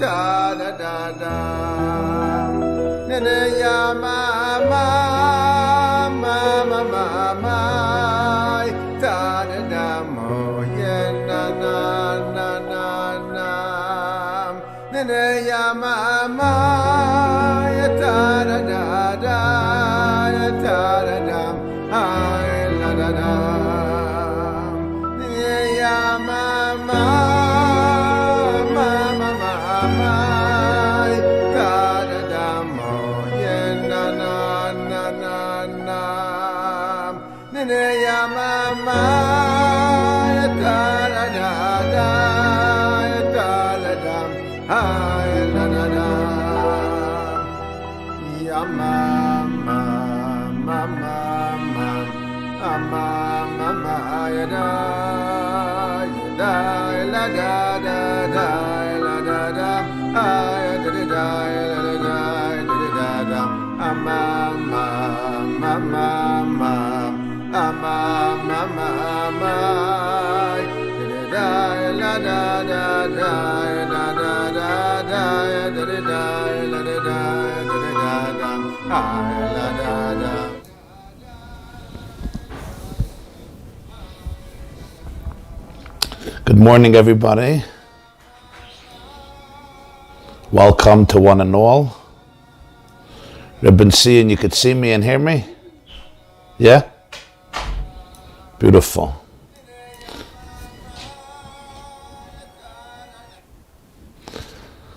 ta da da da. Nene ya mama, mama, mama, ta da da mo ye na na na na na. Nene ya mama, ya ta da da da, ya ta da da, ay la da da. Nene ya mama. Good morning, everybody. Welcome to one and all. Rabbi, seeing you could see me and hear me? Yeah? Beautiful.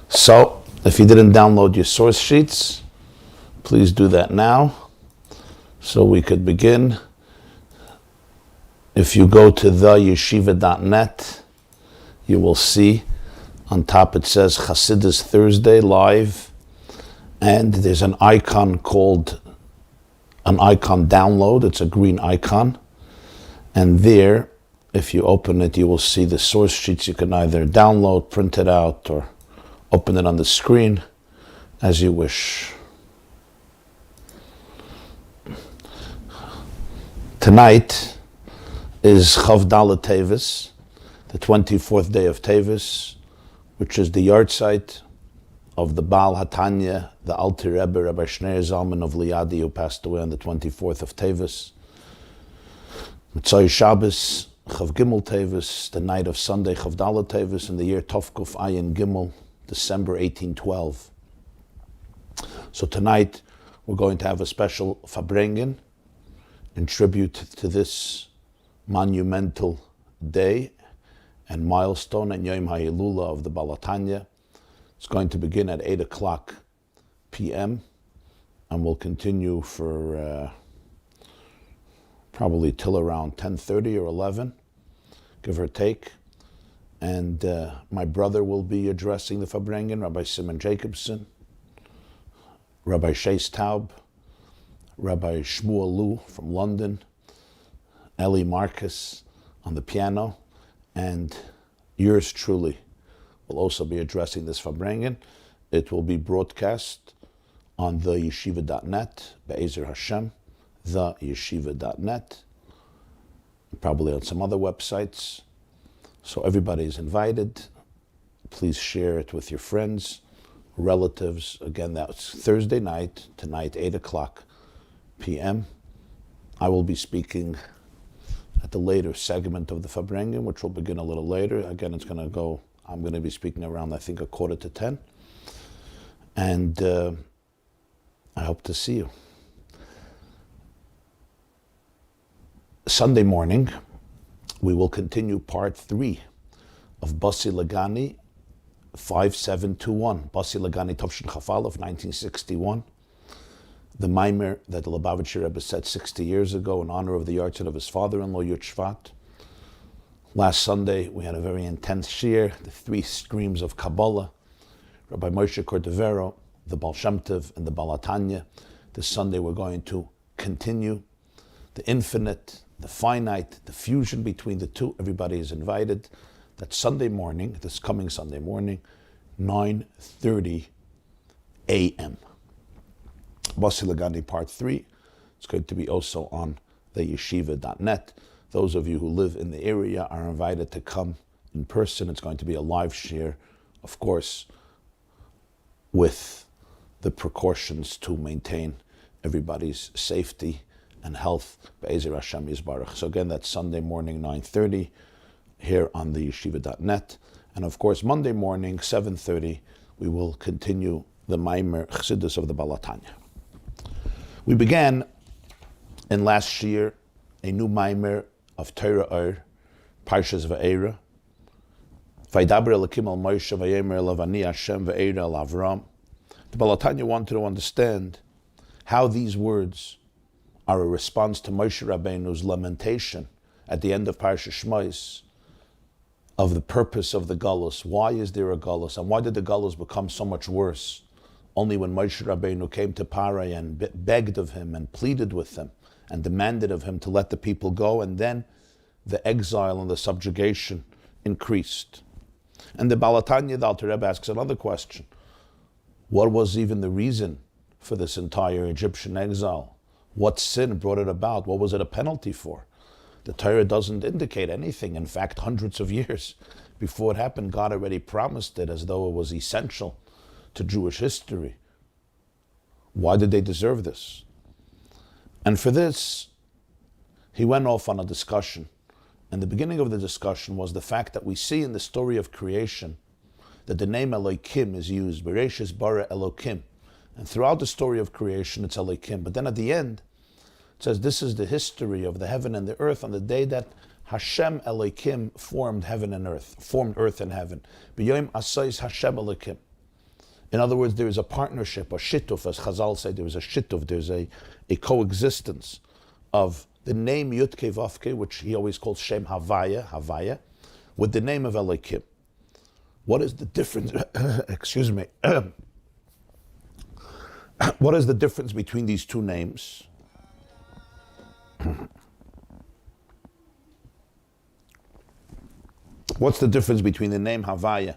So, if you didn't download your source sheets, please do that now so we could begin. If you go to theyeshiva.net, you will see on top it says Chassidus Thursday live, and there's an icon called an icon download. It's a green icon, and there, if you open it, you will see the source sheets. You can either download, print it out, or open it on the screen as you wish. Tonight is Chav Dalet Tavis, the 24th day of Tavis, which is the yard site of the Baal Hatanya, the Alter Rebbe, Rabbi Shneur Zalman of Liadi, who passed away on the 24th of Tavis. Mitzvah Shabbos, Chav Gimel Tavis, the night of Sunday, Chav Dalet Tavis, in the year Tovkuf Ayin Gimel, December 1812. So tonight we're going to have a special Farbrengen in tribute to this monumental day and milestone and Yom HaYilula of the Baal Hatanya. It's going to begin at 8 o'clock p.m. and will continue for probably till around 10:30 or 11, give or take. And my brother will be addressing the Farbrengen, Rabbi Simon Jacobson, Rabbi Sheis Taub, Rabbi Shmuel Lu from London, Eli Marcus on the piano, and yours truly will also be addressing this Farbrengen. It will be broadcast on theyeshiva.net, Be'ezer Hashem, theyeshiva.net, probably on some other websites. So everybody is invited. Please share it with your friends, relatives. Again, that's Thursday night, tonight, 8 o'clock p.m. I will be speaking at the later segment of the Farbrengen, which will begin a little later. Again, I'm going to be speaking around, I think, 9:45. And I hope to see you. Sunday morning, we will continue part 3 of Basi Lagani 5721, Basi Lagani Tovshin Chafal of 1961. The Maamer that the Lubavitcher Rebbe said 60 years ago in honor of the yahrzeit of his father-in-law, Yud Shvat. Last Sunday, we had a very intense shiur, the 3 streams of Kabbalah, Rabbi Moshe Cordovero, the Baal Shem Tov, and the Baal Hatanya. This Sunday, we're going to continue the infinite, the finite, the fusion between the two. Everybody is invited. That's Sunday morning, this coming Sunday morning, 9:30 a.m. Basi Lagani Part 3. It's going to be also on theyeshiva.net. Those of you who live in the area are invited to come in person. It's going to be a live share, of course, with the precautions to maintain everybody's safety and health. Be'ezer Hashem Yisbarach. So again, that's Sunday morning, 9:30, here on the yeshiva.net. And of course, Monday morning, 7:30, we will continue the Maamer chassidus of the Baal HaTanya. We began in last year a new Maamer of Torah, Parshas Va'era. Vayidaber Elokim al Moshe Vayomer elav ani Hashem Va'era el Avram. The Baal HaTanya wanted to understand how these words are a response to Moshe Rabbeinu's lamentation at the end of Parshas Shmos of the purpose of the Galus. Why is there a Galus? And why did the Galus become so much worse? Only when Moshe Rabbeinu came to Parai and begged of him and pleaded with him and demanded of him to let the people go, and then the exile and the subjugation increased. And the Baal HaTanya, the Alter Rebbe, asks another question. What was even the reason for this entire Egyptian exile? What sin brought it about? What was it a penalty for? The Torah doesn't indicate anything. In fact, hundreds of years before it happened, God already promised it as though it was essential to Jewish history. Why did they deserve this? And for this, he went off on a discussion. And the beginning of the discussion was the fact that we see in the story of creation that the name Elokim is used, Bereshis bara Elokim. And throughout the story of creation, it's Elokim. But then at the end, it says this is the history of the heaven and the earth on the day that Hashem Elokim formed heaven and earth, formed earth and heaven. B'yom asayis Hashem Elokim. In other words, there is a partnership, a shittuf, as Chazal say, there is a shittuf, there's a coexistence of the name Yudke Vavke, which he always calls Shem Havaya, with the name of Elokim. What is the difference? Excuse me. What is the difference between these two names? What's the difference between the name Havaya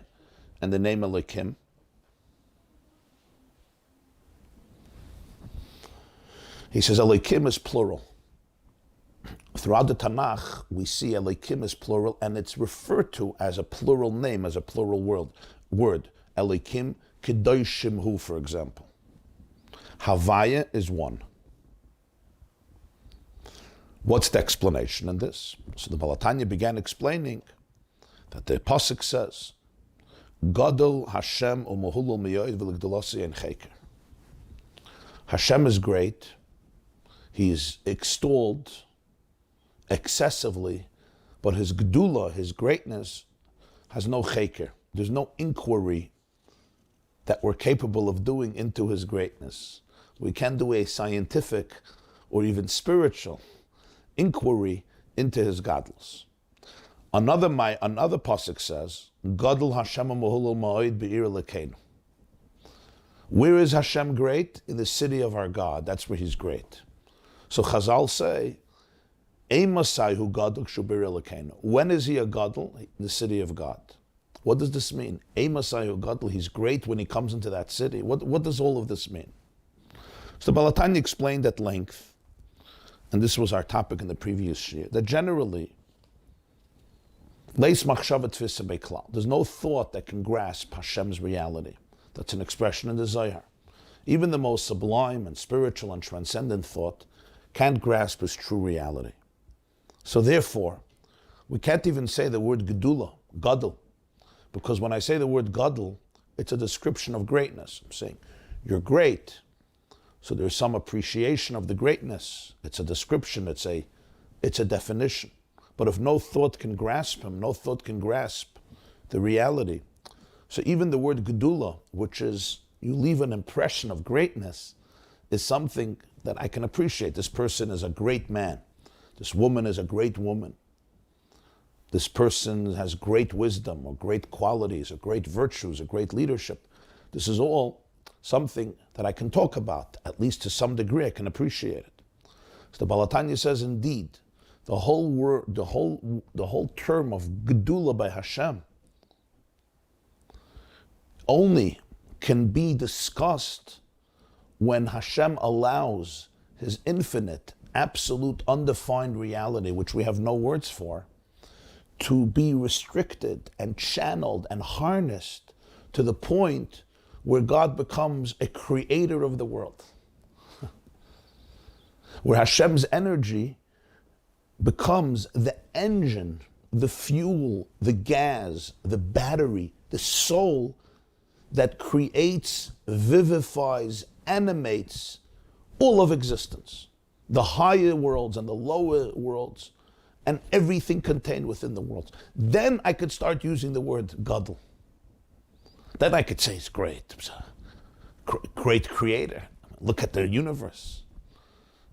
and the name Elokim? He says Elokim is plural. Throughout the Tanakh, we see Elokim is plural, and it's referred to as a plural name, as a plural word. Elokim Kedoshim Hu, for example. Havaya is one. What's the explanation in this? So the Baal HaTanya began explaining that the pasuk says, Gadol Hashem u'mohulul miyoid v'ligdolasi en cheker. Hashem is great. He is extolled excessively, but his gedula, his greatness, has no cheker. There's no inquiry that we're capable of doing into his greatness. We can do a scientific or even spiritual inquiry into his godless. Another pasuk says, Gadol Hashem u'mohulul ma'od be'ir Elokeinu. Where is Hashem great? In the city of our God. That's where he's great. So Chazal say, Eimasaihu Gadol Shubir Elokeinu. When is he a Gadol? In the city of God. What does this mean? Eimasaihu Gadol, he's great when he comes into that city. What does all of this mean? So the Baal HaTanya explained at length, and this was our topic in the previous year, that generally, Leis machshavat tfisa beklal. There's no thought that can grasp Hashem's reality. That's an expression in the Zohar. Even the most sublime and spiritual and transcendent thought can't grasp his true reality. So therefore, we can't even say the word gedula, gadol, because when I say the word gadol, it's a description of greatness. I'm saying, you're great. So there's some appreciation of the greatness. It's a description, it's a definition. But if no thought can grasp him, no thought can grasp the reality. So even the word gedula, which is, you leave an impression of greatness, is something that I can appreciate. This person is a great man. This woman is a great woman. This person has great wisdom or great qualities or great virtues or great leadership. This is all something that I can talk about, at least to some degree I can appreciate it. So the Baal HaTanya says, indeed, the whole word, the whole term of gedula by Hashem only can be discussed when Hashem allows his infinite, absolute, undefined reality, which we have no words for, to be restricted and channeled and harnessed to the point where God becomes a creator of the world. Where Hashem's energy becomes the engine, the fuel, the gas, the battery, the soul that creates, vivifies, animates all of existence. The higher worlds and the lower worlds, and everything contained within the worlds. Then I could start using the word gadol. Then I could say it's great. It's a great creator. Look at their universe.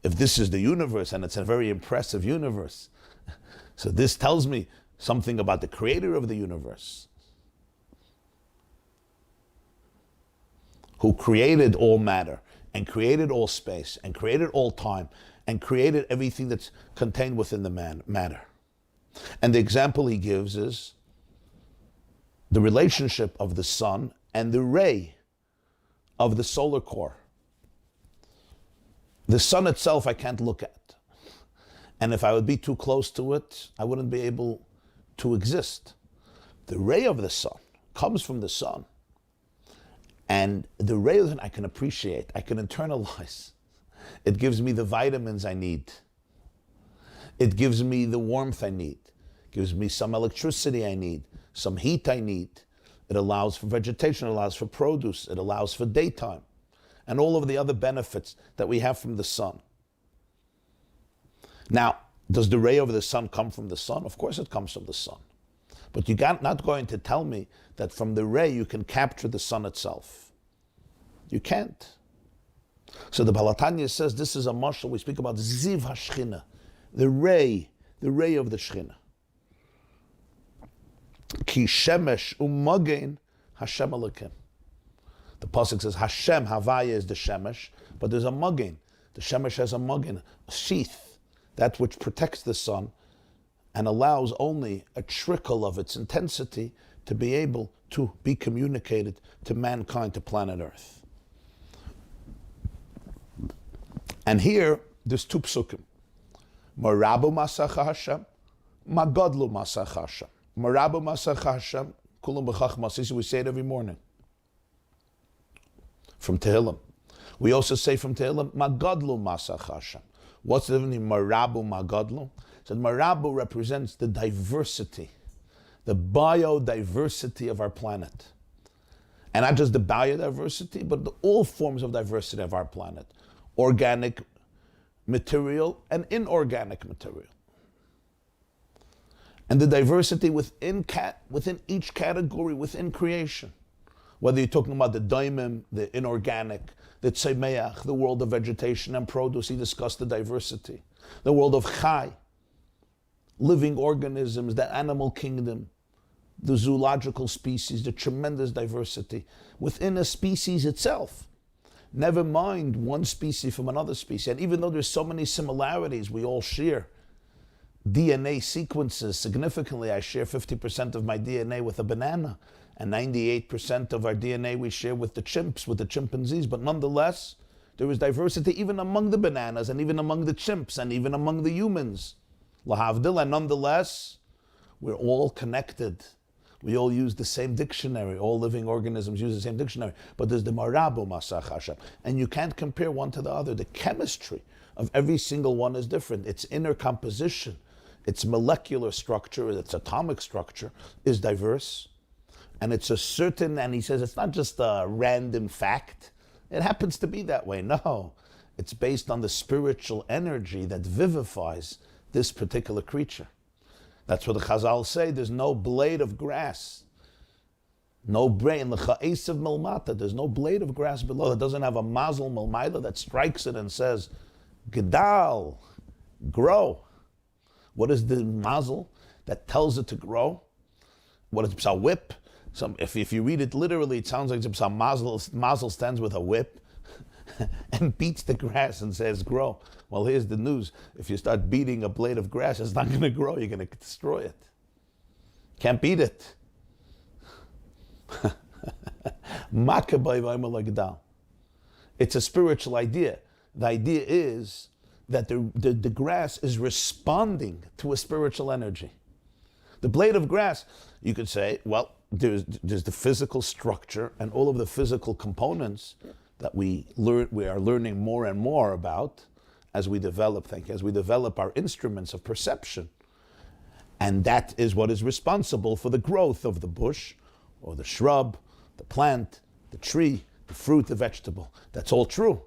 If this is the universe, and it's a very impressive universe, so this tells me something about the creator of the universe, who created all matter, and created all space, and created all time, and created everything that's contained within the matter. And the example he gives is the relationship of the sun and the ray of the solar core. The sun itself I can't look at. And if I would be too close to it, I wouldn't be able to exist. The ray of the sun comes from the sun. And the ray of the sun I can appreciate, I can internalize. It gives me the vitamins I need. It gives me the warmth I need. It gives me some electricity I need, some heat I need. It allows for vegetation, it allows for produce, it allows for daytime, and all of the other benefits that we have from the sun. Now, does the ray of the sun come from the sun? Of course it comes from the sun. But you're not going to tell me that from the ray you can capture the sun itself. You can't. So the Baal HaTanya says this is a mashal. We speak about Ziv HaShchina, the ray of the Shchina. Ki shemesh u'magen Hashem Elokim. The pasuk says Hashem Havaya is the shemesh, but there's a magen. The shemesh has a magen, a sheath, that which protects the sun and allows only a trickle of its intensity to be able to be communicated to mankind, to planet Earth. And here, there's two psukim. Marabu Masach Hashem, Magadlu Masach Hashem. Marabu Masach Hashem, Kulam B'chachmas. We say it every morning. From Tehillim. We also say from Tehillim, Magadlu Masach Hashem. What's the difference between Marabu, Magadlu? So Marabu represents the diversity, the biodiversity of our planet. And not just the biodiversity, but all forms of diversity of our planet. Organic material and inorganic material. And the diversity within each category, within creation. Whether you're talking about the daimim, the inorganic, the tzemeach, the world of vegetation and produce, he discussed the diversity. The world of chai, living organisms, the animal kingdom, the zoological species, the tremendous diversity within a species itself. Never mind one species from another species. And even though there's so many similarities, we all share DNA sequences significantly. I share 50% of my DNA with a banana, and 98% of our DNA we share with the chimps, with the chimpanzees. But nonetheless, there is diversity even among the bananas, and even among the chimps, and even among the humans. Lahavdil, and nonetheless, we're all connected. We all use the same dictionary. All living organisms use the same dictionary. But there's the Marabu Masach Hashem. And you can't compare one to the other. The chemistry of every single one is different. Its inner composition, its molecular structure, its atomic structure is diverse. And it's a certain, and he says it's not just a random fact. It happens to be that way. No. It's based on the spiritual energy that vivifies this particular creature. That's what the Chazal say. There's no blade of grass, no brain. L'cha'esav milmata. There's no blade of grass below that doesn't have a mazel milmaila that strikes it and says, "Gedal, grow." What is the mazel that tells it to grow? What is a whip? If you read it literally, it sounds like a mazel stands with a whip and beats the grass and says, grow. Well, here's the news. If you start beating a blade of grass, it's not going to grow. You're going to destroy it. Can't beat it. It's a spiritual idea. The idea is that the grass is responding to a spiritual energy. The blade of grass, you could say, well, there's the physical structure and all of the physical components that we are learning more and more about as we develop our instruments of perception. And that is what is responsible for the growth of the bush or the shrub, the plant, the tree, the fruit, the vegetable. That's all true.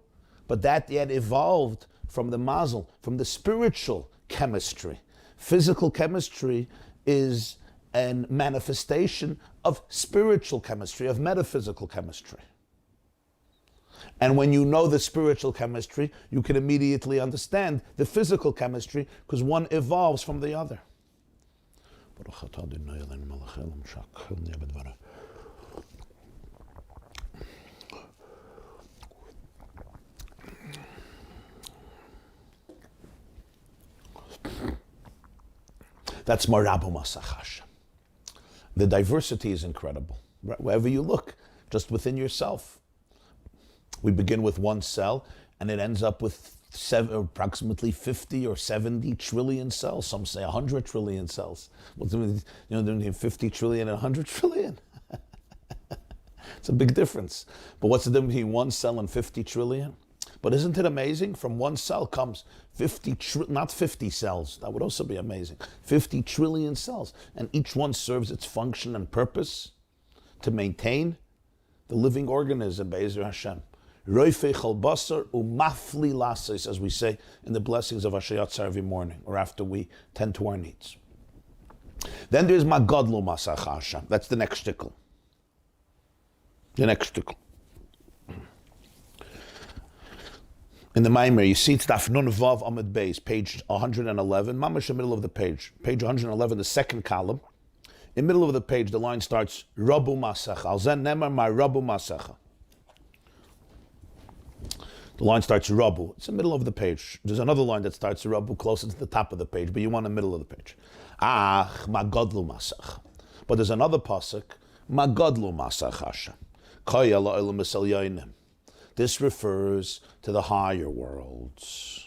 But that yet evolved from the mazel, from the spiritual chemistry. Physical chemistry is a manifestation of spiritual chemistry, of metaphysical chemistry. And when you know the spiritual chemistry, you can immediately understand the physical chemistry because one evolves from the other. That's Marabu Masach. The diversity is incredible. Wherever you look, just within yourself. We begin with one cell, and it ends up with approximately 50 or 70 trillion cells. Some say 100 trillion cells. What's the difference, 50 trillion and 100 trillion? It's a big difference. But what's the difference between one cell and 50 trillion? But isn't it amazing? From one cell comes not 50 cells. That would also be amazing. 50 trillion cells. And each one serves its function and purpose to maintain the living organism, Be'ezer Hashem. Roifei chol basar umafli lasis, as we say in the blessings of Hashayat every morning, or after we tend to our needs. Then there's Magadlu Masach Hashem. That's the next shtickle. The next shtickle. In the Maamer, you see it's Daf Nun Vav Amud Beis, page 111, mamash in the middle of the page. Page 111, the second column. In the middle of the page, the line starts, Rabu Masacha. Al zen nemar my Rabu Masacha. The line starts Rabu. It's in the middle of the page. There's another line that starts Rabu closer to the top of the page, but you want the middle of the page. Magadlu Masach. But there's another pasuk, Magadlu Masach Hashem. Kaya la'olam esel yoinim. This refers to the higher worlds.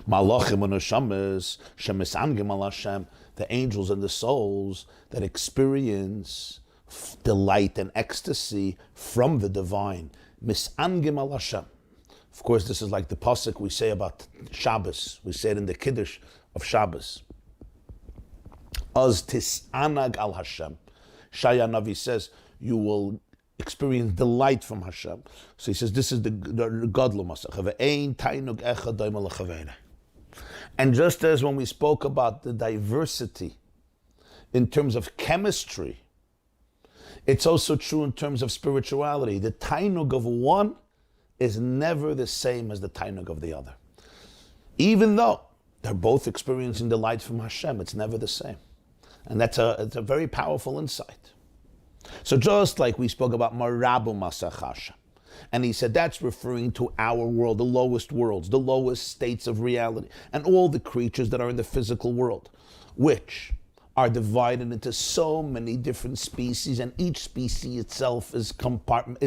Malachim and Neshamas, shemisangim al Hashem, the angels and the souls that experience delight and ecstasy from the divine. Misangim al Hashem. Of course, this is like the pasuk we say about Shabbos. We say it in the Kiddush of Shabbos. Az tisanag al Hashem. Shaya Navi says, you will experience delight from Hashem. So he says, this is the Gadlu Masach. And just as when we spoke about the diversity in terms of chemistry, it's also true in terms of spirituality. The tainug of one is never the same as the tainug of the other. Even though they're both experiencing delight from Hashem, it's never the same. And it's a very powerful insight. So just like we spoke about Marabu Masach Hashem, and he said that's referring to our world, the lowest worlds, the lowest states of reality, and all the creatures that are in the physical world, which are divided into so many different species, and each species itself is comprised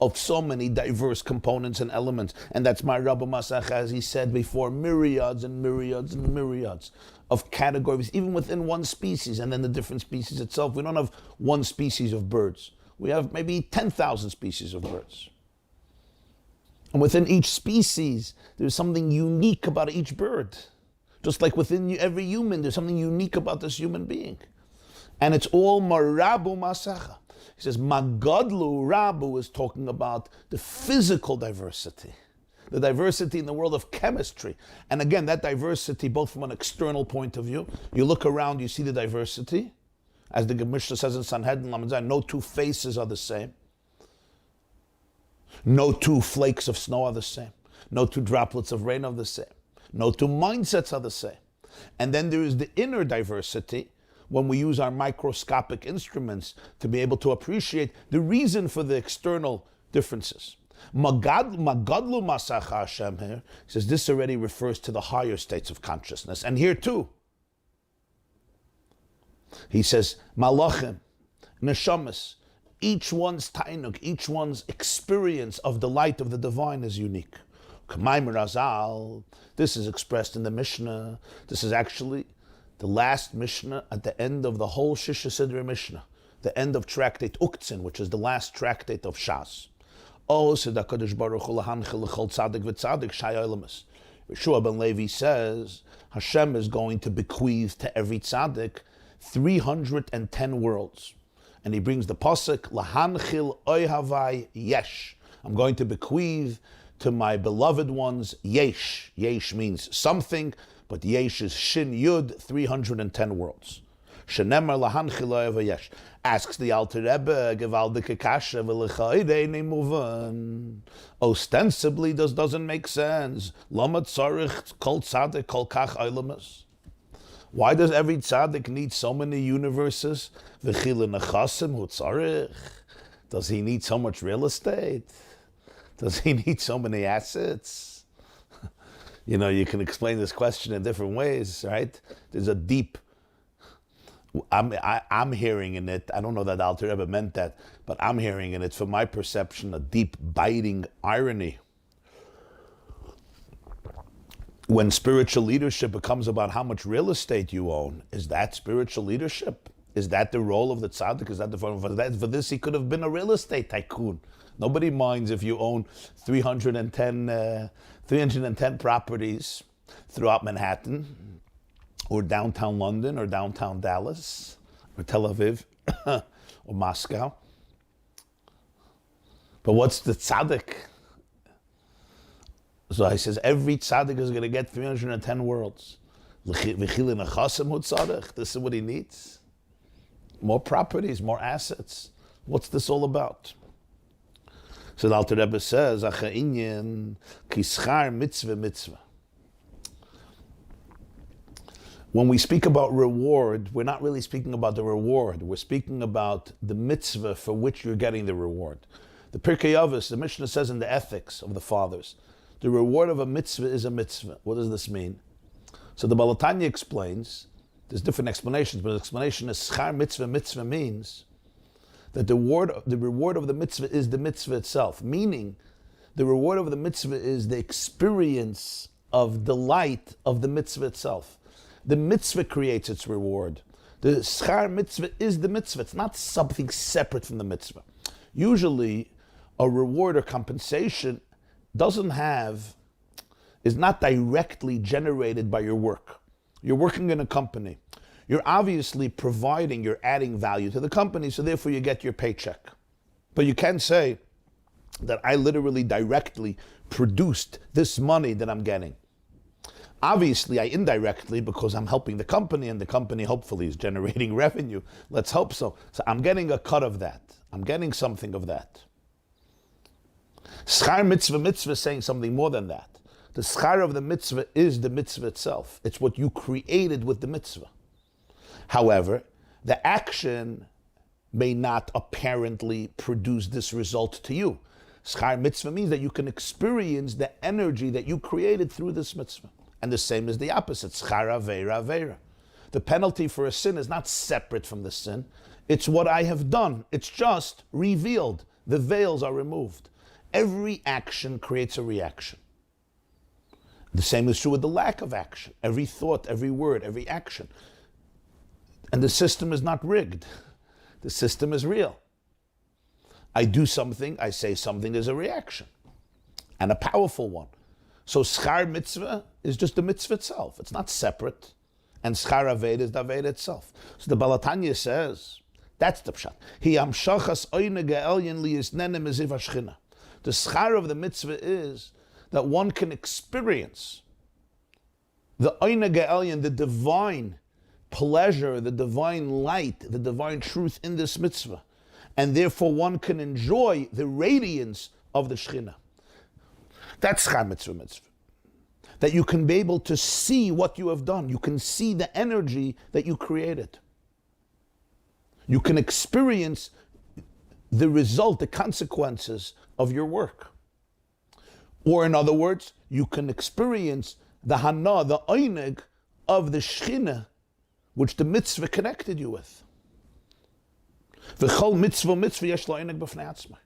of so many diverse components and elements. And that's my Rabbi Masach, as he said before, myriads and myriads and myriads of categories, even within one species, and then the different species itself. We don't have one species of birds. We have maybe 10,000 species of birds. And within each species, there's something unique about each bird. Just like within every human, there's something unique about this human being. And it's all Marabu Masacha. He says, Magadlu Rabu is talking about the physical diversity. The diversity in the world of chemistry. And again, that diversity, both from an external point of view, you look around, you see the diversity. As the Mishnah says in Sanhedrin, no two faces are the same. No two flakes of snow are the same. No two droplets of rain are the same. No two mindsets are the same. And then there is the inner diversity, when we use our microscopic instruments to be able to appreciate the reason for the external differences. Magadlu Masach Hashem here, he says this already refers to the higher states of consciousness. And here too, he says, Malachim, Neshamas, each one's tainuk, each one's experience of the light of the divine is unique. Maamer Azal, this is expressed in the Mishnah. This is actually the last Mishnah at the end of the whole Shisha Sidra Mishnah, the end of tractate Uktzin, which is the last tractate of Shas. Yeshua ben Levi says, Hashem is going to bequeath to every tzaddik 310 worlds. And he brings the pasuk, Lahanchil oihavai yesh. I'm going to bequeath to my beloved ones yesh. Yesh means something, but yesh is shin yud, 310 worlds. Shenemar lahanchil oihavai yesh. Asks the Alter Rebbe, gewaldike kasha v'lechaydei muvan. Ostensibly, this doesn't make sense. Lama tzarich kol tzaddik kol kach oilamas. Why does every tzaddik need so many universes? Does he need so much real estate? Does he need so many assets? You know, you can explain this question in different ways, right? There's a deep, I'm hearing in it, I don't know that Alter Rebbe meant that, but I'm hearing in it, from my perception, a deep biting irony. When spiritual leadership becomes about how much real estate you own, is that spiritual leadership? Is that the role of the tzaddik? Is that the form of that? For this, he could have been a real estate tycoon. Nobody minds if you own 310 properties throughout Manhattan, or downtown London, or downtown Dallas, or Tel Aviv, or Moscow. But what's the tzaddik? So he says, every tzaddik is going to get 310 worlds. This is what he needs. More properties, more assets. What's this all about? So the Alter Rebbe says, mitzvah. When we speak about reward, we're not really speaking about the reward. We're speaking about the mitzvah for which you're getting the reward. The Pirkei Avos, the Mishnah says in the Ethics of the Fathers, the reward of a mitzvah is a mitzvah. What does this mean? So the Baal Tanya explains, there's different explanations, but the explanation is schar mitzvah. Mitzvah means that the reward of the mitzvah is the mitzvah itself. Meaning, the reward of the mitzvah is the experience of delight of the mitzvah itself. The mitzvah creates its reward. The schar mitzvah is the mitzvah. It's not something separate from the mitzvah. Usually, a reward or compensation is not directly generated by your work. You're working in a company. You're obviously you're adding value to the company, so therefore you get your paycheck. But you can't say that I literally directly produced this money that I'm getting. Obviously, I indirectly, because I'm helping the company, and the company hopefully is generating revenue. Let's hope so. So I'm getting a cut of that. I'm getting something of that. Schar mitzvah is saying something more than that. The schar of the mitzvah is the mitzvah itself. It's what you created with the mitzvah. However, the action may not apparently produce this result to you. Schar mitzvah means that you can experience the energy that you created through this mitzvah. And the same is the opposite, schar aveira. The penalty for a sin is not separate from the sin. It's what I have done. It's just revealed. The veils are removed. Every action creates a reaction. The same is true with the lack of action. Every thought, every word, every action. And the system is not rigged. The system is real. I do something, I say something, there's a reaction. And a powerful one. So schar mitzvah is just the mitzvah itself. It's not separate. And schar aved is the aved itself. So the Baal Tanya says, that's the pshat. The schar of the mitzvah is that one can experience the Oina Ge'elyon, the divine pleasure, the divine light, the divine truth in this mitzvah. And therefore one can enjoy the radiance of the Shekhinah. That's schar mitzvah. That you can be able to see what you have done. You can see the energy that you created. You can experience the result, the consequences of your work. Or in other words, you can experience the hana, the oineg of the Shekhinah, which the mitzvah connected you with. V'chol mitzvah yesh lo oineg b'fnei atzmai.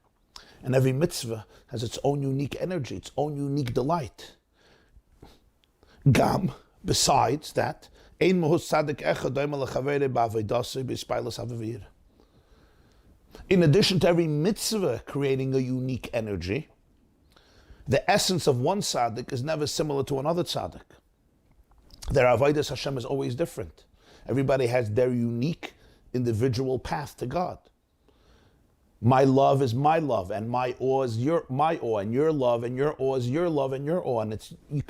And every mitzvah has its own unique energy, its own unique delight. Gam, besides that, Ein mahus tzaddik echad doima lechavere ba'avodaso b'spailas havavir. In addition to every mitzvah creating a unique energy, the essence of one tzaddik is never similar to another tzaddik. Their avodas Hashem is always different. Everybody has their unique individual path to God. My love is my love, and my awe is my awe, and your love and your awe is your love and your awe. And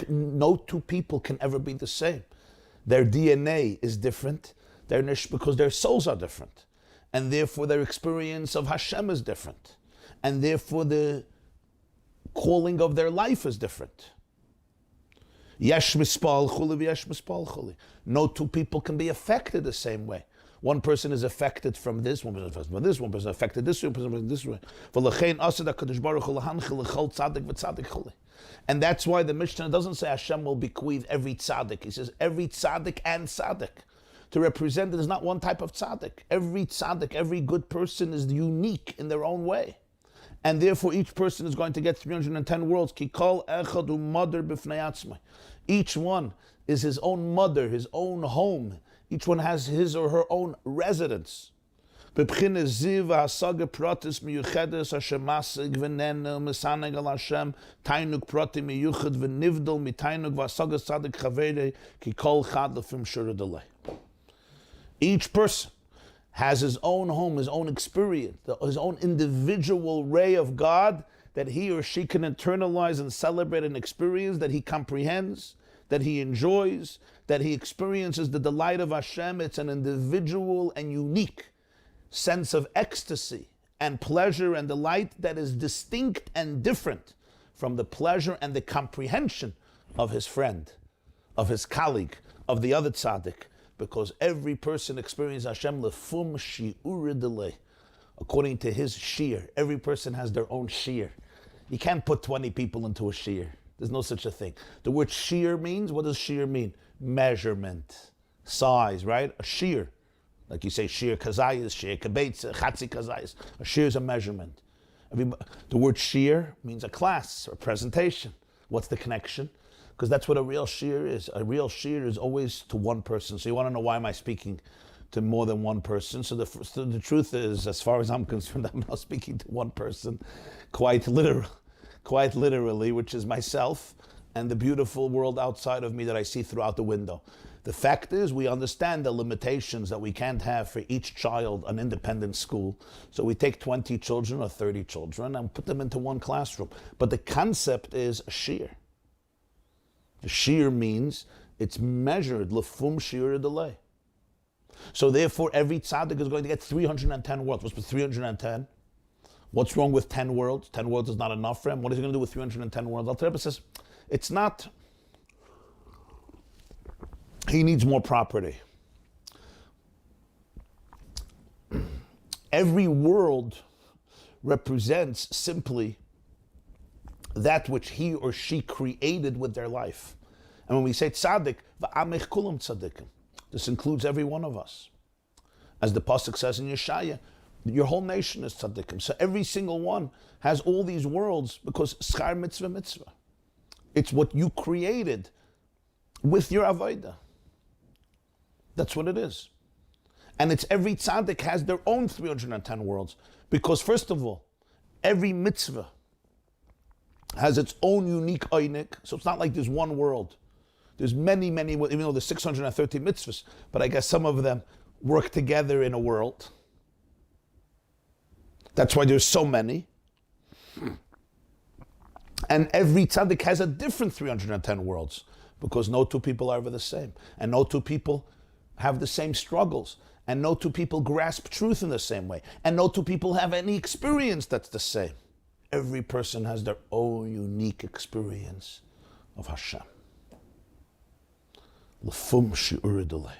no two people can ever be the same. Their DNA is different, because their souls are different. And therefore their experience of Hashem is different. And therefore the calling of their life is different. Yesh mispal chuli v'yesh mispal chuli. No two people can be affected the same way. One person is affected from this, one person is affected from this, one person is affected this way, one person is affected this way. And that's why the Mishnah doesn't say Hashem will bequeath every tzaddik. He says every tzaddik and tzaddik. To represent that there's not one type of tzaddik. Every tzaddik, every good person is unique in their own way. And therefore each person is going to get 310 worlds. Each one is his own mother, his own home. Each one has his or her own residence. Each person has his own home, his own experience, his own individual ray of God that he or she can internalize and celebrate and experience, that he comprehends, that he enjoys, that he experiences the delight of Hashem. It's an individual and unique sense of ecstasy and pleasure and delight that is distinct and different from the pleasure and the comprehension of his friend, of his colleague, of the other tzaddik. Because every person experiences Hashem lefum shi'ur delay, according to his shear. Every person has their own shear. You can't put 20 people into a shear. There's no such a thing. The word shear means, what does shear mean? Measurement, size, right? A shear. Like you say, shear kazayas, shear kabetz, chatzi kazayas. A shear is a measurement. The word shear means a class or presentation. What's the connection? Because that's what a real shear is. A real shear is always to one person. So you want to know, why am I speaking to more than one person? So the truth is, as far as I'm concerned, I'm not speaking to one person, quite literally, which is myself and the beautiful world outside of me that I see throughout the window. The fact is, we understand the limitations that we can't have for each child an independent school. So we take 20 children or 30 children and put them into one classroom. But the concept is a shear. The shear means it's measured, lefum shiur delay. So therefore, every tzaddik is going to get 310 worlds. What's with 310? What's wrong with 10 worlds? 10 worlds is not enough for him. What is he going to do with 310 worlds? Alter Rebbe says, it's not. He needs more property. Every world represents simply that which he or she created with their life. And when we say tzaddik, v'amech kulam tzaddikim, this includes every one of us. As the pasuk says in Yeshaya, your whole nation is tzaddikim. So every single one has all these worlds because schar mitzvah mitzvah. It's what you created with your avodah. That's what it is. And it's every tzaddik has their own 310 worlds. Because first of all, every mitzvah has its own unique einik, so it's not like there's one world. There's many, even though there's 630 mitzvahs, but I guess some of them work together in a world. That's why there's so many. And every tzaddik has a different 310 worlds, because no two people are ever the same. And no two people have the same struggles. And no two people grasp truth in the same way. And no two people have any experience that's the same. Every person has their own unique experience of Hashem. L'fum shi'ur delay.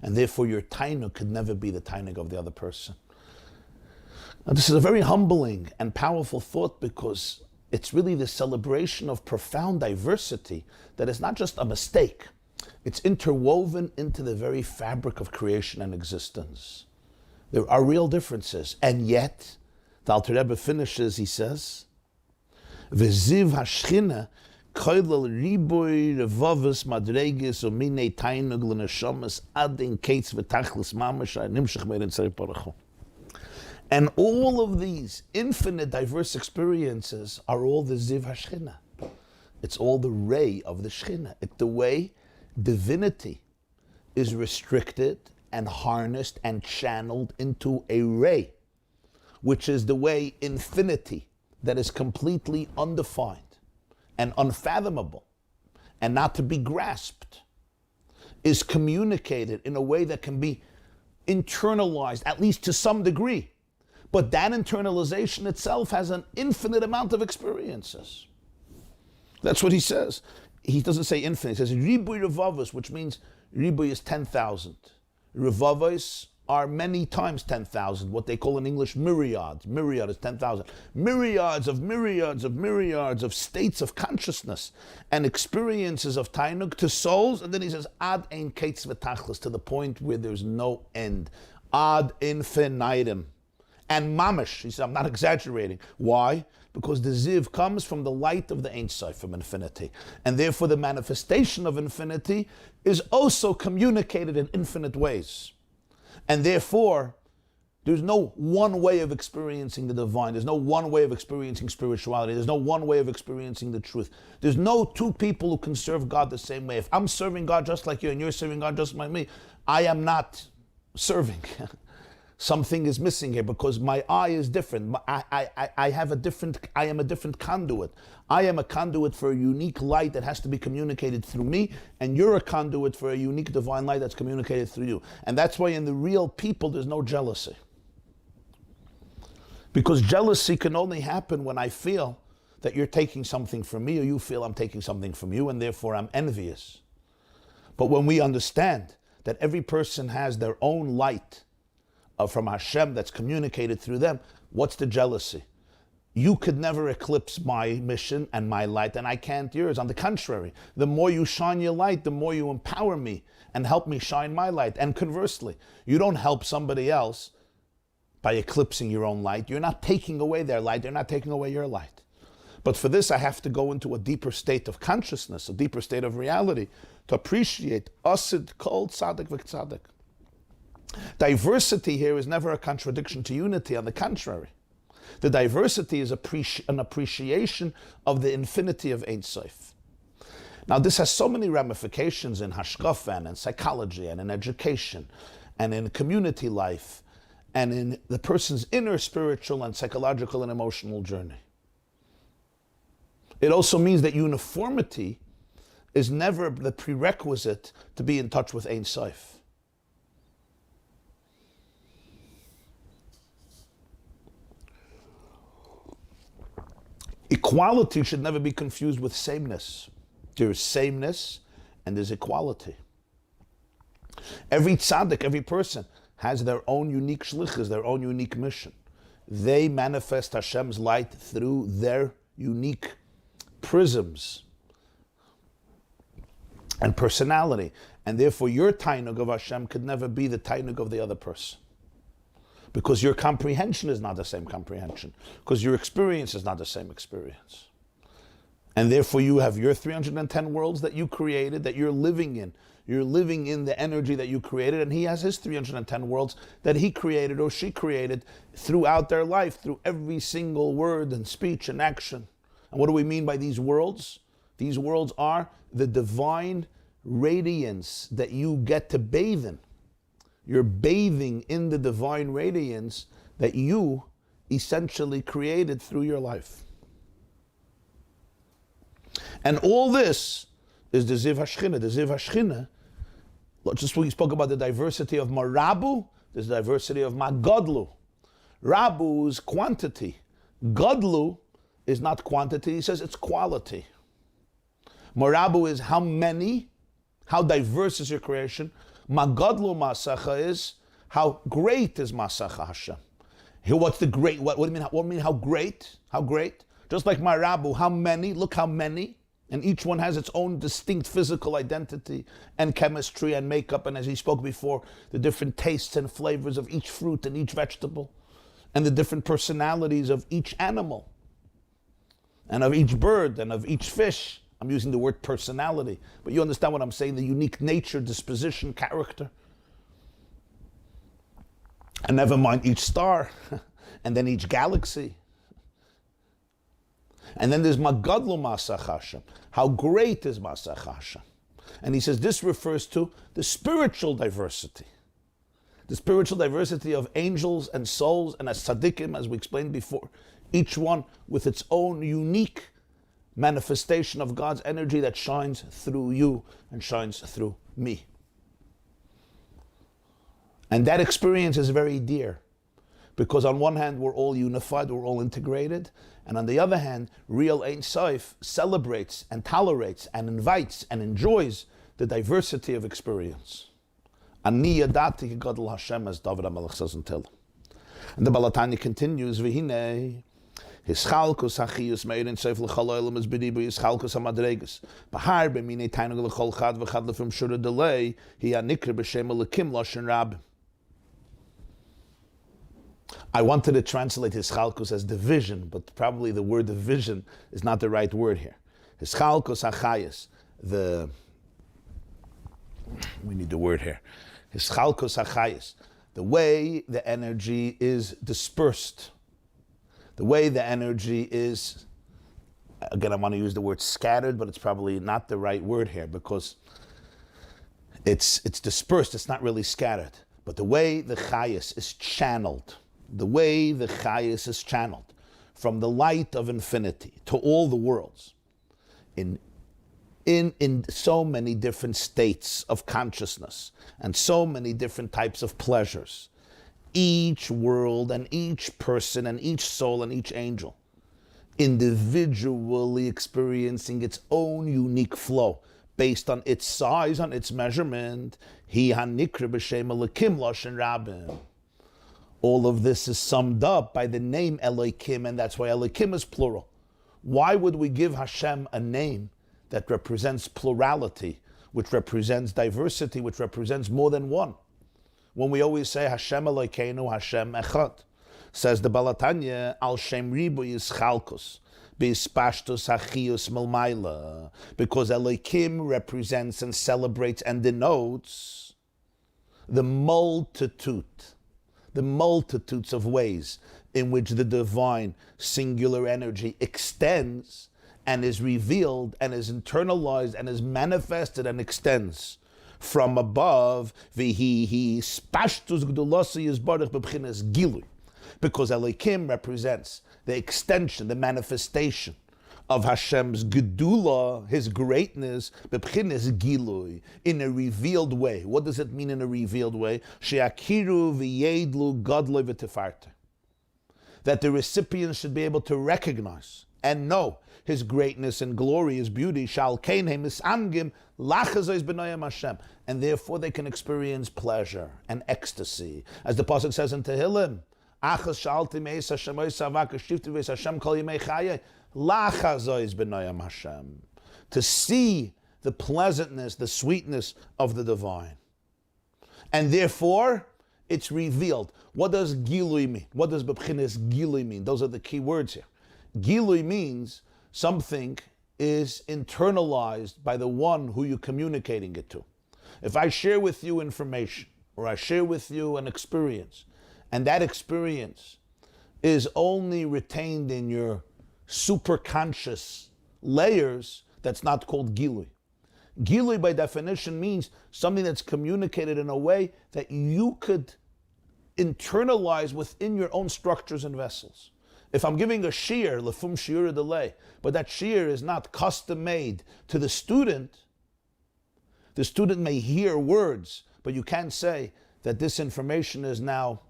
And therefore your tainug could never be the tainug of the other person. Now this is a very humbling and powerful thought, because it's really the celebration of profound diversity that is not just a mistake. It's interwoven into the very fabric of creation and existence. There are real differences, and yet the Alter Rebbe finishes, he says, V'ziv hashchina Koilel riboy revavus madregis umine tainug l'neshamas adin kates v'tachlis mamashai nimshach meir tzei parachu. And all of these infinite diverse experiences are all the ziv hashchina. It's all the ray of the Shechina. It's the way divinity is restricted and harnessed and channeled into a ray, which is the way infinity that is completely undefined and unfathomable and not to be grasped is communicated in a way that can be internalized, at least to some degree. But that internalization itself has an infinite amount of experiences. That's what he says. He doesn't say infinite. He says ribuy revavos, which means ribuy is 10,000. Revavos are many times 10,000, what they call in English myriads. Myriad is 10,000. Myriads of states of consciousness and experiences of tainug to souls. And then he says ad ein kates v'tachlis, to the point where there's no end. Ad infinitum. And mamish, he said, I'm not exaggerating. Why? Because the ziv comes from the light of the Ein Sof, from infinity. And therefore the manifestation of infinity is also communicated in infinite ways. And therefore, there's no one way of experiencing the divine. There's no one way of experiencing spirituality. There's no one way of experiencing the truth. There's no two people who can serve God the same way. If I'm serving God just like you and you're serving God just like me, I am not serving. Something is missing here because my eye is different. I am a different conduit. I am a conduit for a unique light that has to be communicated through me, and you're a conduit for a unique divine light that's communicated through you. And that's why in the real people there's no jealousy. Because jealousy can only happen when I feel that you're taking something from me or you feel I'm taking something from you, and therefore I'm envious. But when we understand that every person has their own light from Hashem that's communicated through them, what's the jealousy? You could never eclipse my mission and my light, and I can't yours. On the contrary, the more you shine your light, the more you empower me and help me shine my light. And conversely, you don't help somebody else by eclipsing your own light. You're not taking away their light, they're not taking away your light. But for this, I have to go into a deeper state of consciousness, a deeper state of reality, to appreciate asid kol tzaddik v'tzaddik. Diversity here is never a contradiction to unity. On the contrary, the diversity is an appreciation of the infinity of Ein Sof. Now, this has so many ramifications in hashkafa and in psychology and in education and in community life and in the person's inner spiritual and psychological and emotional journey. It also means that uniformity is never the prerequisite to be in touch with Ein Sof. Equality should never be confused with sameness. There's sameness and there's equality. Every tzaddik, every person has their own unique shlichus, their own unique mission. They manifest Hashem's light through their unique prisms and personality. And therefore your tainug of Hashem could never be the tainug of the other person. Because your comprehension is not the same comprehension. Because your experience is not the same experience. And therefore you have your 310 worlds that you created, that you're living in. You're living in the energy that you created, and he has his 310 worlds that he created or she created throughout their life, through every single word and speech and action. And what do we mean by these worlds? These worlds are the divine radiance that you get to bathe in. You're bathing in the divine radiance that you essentially created through your life. And all this is the Ziv HaShechina. The Ziv HaShechina, just when we spoke about the diversity of Marabu, there's the diversity of Magadlu. Rabu is quantity. Gadlu is not quantity, he says it's quality. Marabu is how many, how diverse is your creation. Magadlu Masacha is how great is Masacha Hashem. Here, what's the great? What do you mean? What do you mean? How great? How great? Just like Marabu, how many? Look how many. And each one has its own distinct physical identity and chemistry and makeup. And as he spoke before, the different tastes and flavors of each fruit and each vegetable, and the different personalities of each animal, and of each bird, and of each fish, I'm using the word personality, but you understand what I'm saying, the unique nature, disposition, character. And never mind each star, and then each galaxy. And then there's Magadlu Masach Hashem. How great is Masach Hashem? And he says this refers to the spiritual diversity. The spiritual diversity of angels and souls, and as tzaddikim, as we explained before, each one with its own unique manifestation of God's energy that shines through you and shines through me. And that experience is very dear, because on one hand we're all unified, we're all integrated, and on the other hand, real Ein Sof celebrates and tolerates and invites and enjoys the diversity of experience. Ani yadati gadol Hashem, as David HaMelech says in Tehillim. And the Balatanya continues, V'hinei Hischalkus hachiyus meir in seif l'chal olam es b'dibu hischalkus hamadreges. B'har b'minei tainug l'chol chad v'chad l'fim shura delay hi hanikra b'shem l'kim loshen rab. I wanted to translate hischalkus as division, but probably the word division is not the right word here. Hischalkus hachayus, we need the word here. Hischalkus hachayus, the way the energy is dispersed. The way the energy is, again, I want to use the word scattered, but it's probably not the right word here because it's dispersed, it's not really scattered. But the way the chayus is channeled, from the light of infinity to all the worlds, in so many different states of consciousness and so many different types of pleasures, each world and each person and each soul and each angel individually experiencing its own unique flow based on its size, on its measurement. All of this is summed up by the name Elohim, and that's why Elohim is plural. Why would we give Hashem a name that represents plurality, which represents diversity, which represents more than one? When we always say Hashem Elokeinu, Hashem Echad, says the Balatanya, Al Shem Ribu Yischalkus, Bispashtus Hachius Milmaila, because Elohim represents and celebrates and denotes the multitudes of ways in which the divine singular energy extends and is revealed and is internalized and is manifested and extends from above, because Elohim represents the extension, the manifestation of Hashem's gedula, His greatness, in a revealed way. What does it mean in a revealed way? That the recipient should be able to recognize and know His greatness and glory, His beauty, and therefore they can experience pleasure and ecstasy. As the Pasuk says in Tehillim, to see the pleasantness, the sweetness of the divine. And therefore, it's revealed. What does Gilui mean? What does B'chinas Gilui mean? Those are the key words here. Gilui means something is internalized by the one who you're communicating it to. If I share with you information, or I share with you an experience, and that experience is only retained in your superconscious layers, that's not called Gilui. Gilui, by definition, means something that's communicated in a way that you could internalize within your own structures and vessels. If I'm giving a shiur, lefum shiur delay, but that shiur is not custom made to the student may hear words, but you can't say that this information is now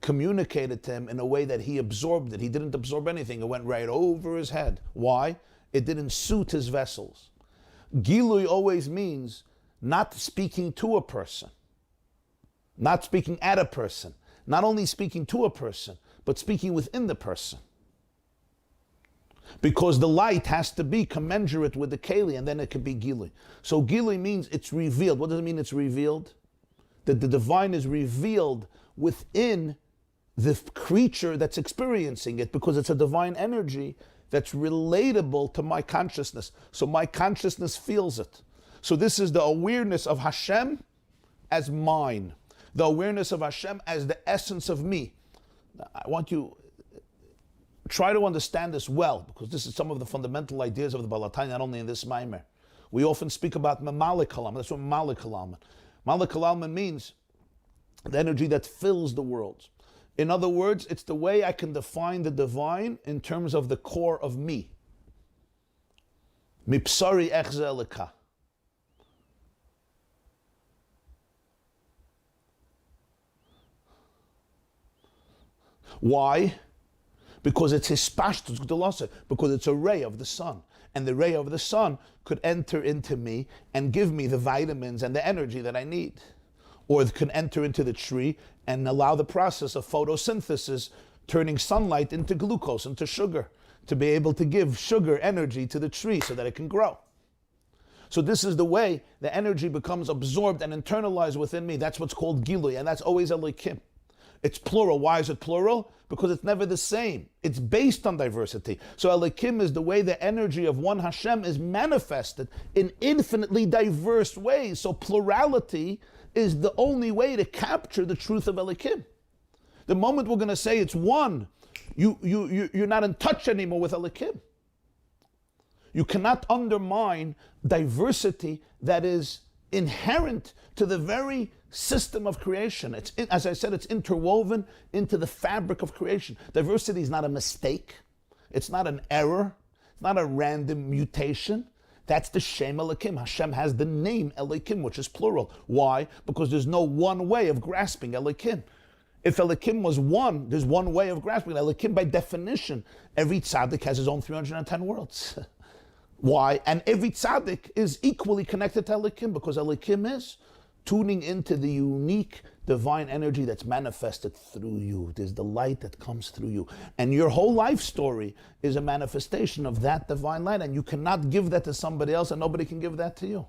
communicated to him in a way that he absorbed it. He didn't absorb anything. It went right over his head. Why? It didn't suit his vessels. Gilui always means not speaking to a person, not speaking at a person, not only speaking to a person, but speaking within the person. Because the light has to be commensurate with the keli, and then it can be Gilui. So Gilui means it's revealed. What does it mean it's revealed? That the divine is revealed within the creature that's experiencing it, because it's a divine energy that's relatable to my consciousness. So my consciousness feels it. So this is the awareness of Hashem as mine. The awareness of Hashem as the essence of me. I want you try to understand this well, because this is some of the fundamental ideas of the Baal HaTanya, not only in this Maamer. We often speak about Malik Halam. That's what Malik Halam. Malik Halam means the energy that fills the world. In other words, it's the way I can define the divine in terms of the core of me. Mipsari echze elika. Why? Because it's hispashtus gdolasa, because it's a ray of the sun. And the ray of the sun could enter into me and give me the vitamins and the energy that I need. Or it can enter into the tree and allow the process of photosynthesis, turning sunlight into glucose, into sugar, to be able to give sugar energy to the tree so that it can grow. So this is the way the energy becomes absorbed and internalized within me. That's what's called Gilui, and that's always Elokim. It's plural. Why is it plural? Because it's never the same. It's based on diversity. So Elokim is the way the energy of one Hashem is manifested in infinitely diverse ways. So plurality is the only way to capture the truth of Elokim. The moment we're going to say it's one, you're not in touch anymore with Elokim. You cannot undermine diversity that is inherent to the very system of creation. As I said, it's interwoven into the fabric of creation. Diversity is not a mistake. It's not an error. It's not a random mutation. That's the Shem Elokim. Hashem has the name Elokim, which is plural. Why? Because there's no one way of grasping Elokim. If Elokim was one, there's one way of grasping Elokim. By definition, every tzaddik has his own 310 worlds. Why? And every tzaddik is equally connected to Elokim, because Elokim is tuning into the unique divine energy that's manifested through you. There's the light that comes through you. And your whole life story is a manifestation of that divine light, and you cannot give that to somebody else, and nobody can give that to you.